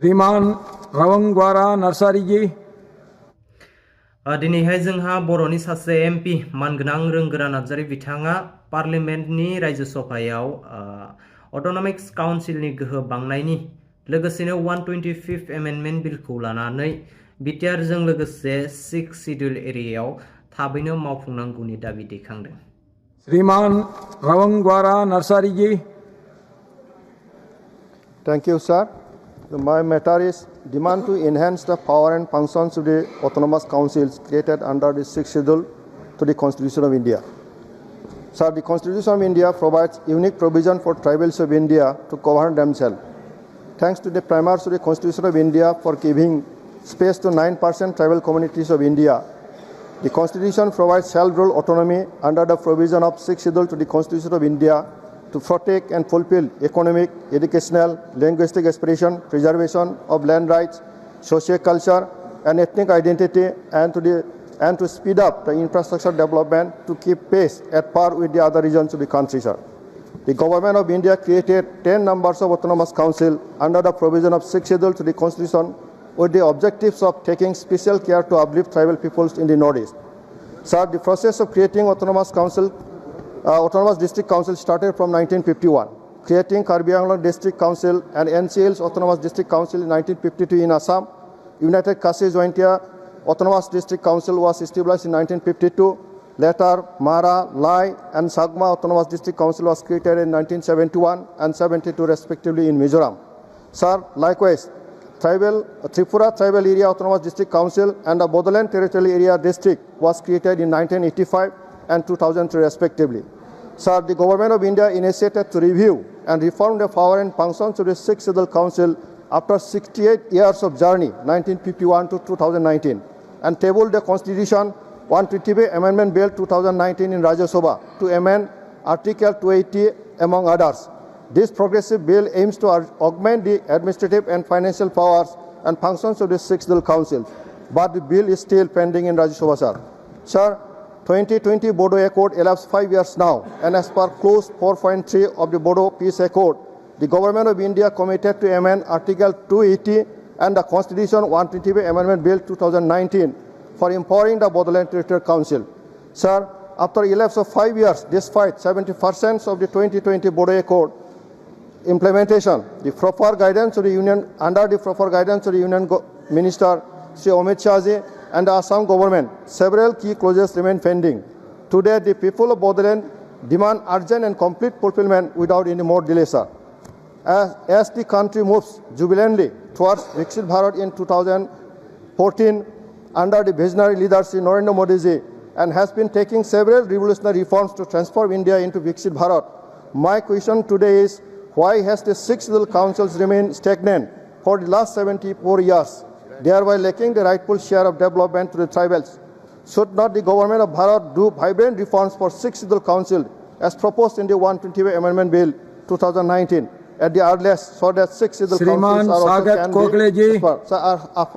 श्रीमान रावंगवारा नार्सारी जी दिनैहाय जोंहा बर'नि सासे एमपि मानगोनां रोंगोरा नार्जारी बिथाङा पार्लियामेन्टनि रायजो सभायाव अट'नमिक्स काउन्सिलनि गोहो बांनायनि लोगोसेनो 125th एमेन्डमेन्ट बिलखौ लानानै बिटिआरजों लोगोसे 6 शिड्युल एरियायाव थाबैनो मावफुंनांगौनि दाबि दैखांदों। श्रीमान रावंगवारा nursery ji Thank you, sir. My matter is demand to enhance the power and functions of the autonomous councils created under the 6th schedule to the Constitution of India. Sir, the Constitution of India provides unique provision for tribals of India to govern themselves. Thanks to the primaries of the Constitution of India for giving space to 9% tribal communities of India, the Constitution provides self-rule autonomy under the provision of 6th schedule to the Constitution of India to protect and fulfill economic, educational, linguistic aspiration, preservation of land rights, socio-culture and ethnic identity, and to speed up the infrastructure development to keep pace at par with the other regions of the country, sir. The Government of India created 10 numbers of autonomous council under the provision of 6th schedule to the Constitution with the objectives of taking special care to uplift tribal peoples in the Northeast. Sir, the process of creating autonomous district council started from 1951, creating Karbi Anglong District Council and NCL's Autonomous District Council in 1952 in Assam. United Khasi Jointia Autonomous District Council was established in 1952. Later, Mara, Lai and Sagma Autonomous District Council was created in 1971 and 72 respectively in Mizoram. Sir, likewise, Tripura Tribal Area Autonomous District Council and the Bodoland Territorial Area District was created in 1985 and 2003 respectively. Sir, the Government of India initiated to review and reform the power and functions of the 6th Schedule Council after 68 years of journey, 1951 to 2019, and tabled the Constitution 120 Amendment Bill 2019 in Rajya Sabha to amend Article 280 among others. This progressive bill aims to augment the administrative and financial powers and functions of the 6th Schedule Council, but the bill is still pending in Rajya Sabha, sir. Sir, 2020 Bodo Accord elapsed 5 years now, and as per clause 4.3 of the Bodo Peace Accord, the Government of India committed to amend Article 280 and the Constitution 120 Amendment Bill 2019 for empowering the Bodoland Territorial Council. Sir, after a lapse of 5 years, despite 70% of the 2020 Bodo Accord implementation, the proper guidance of the Union, under the proper guidance of the Union Minister Sri Amit Shahji and the Assam government, several key clauses remain pending. Today, the people of Bodoland demand urgent and complete fulfillment without any more delay, sir. As the country moves jubilantly towards Viksit Bharat in 2014 under the visionary leadership Narendra Modi ji, and has been taking several revolutionary reforms to transform India into Viksit Bharat, my question today is, why has the 6 Schedule Councils remained stagnant for the last 74 years? Thereby lacking the rightful share of development to the tribals. Should not the Government of Bharat do vibrant reforms for 6th Schedule Council as proposed in the 120 Amendment Bill 2019 at the earliest, so that 6th Schedule Councils are also can be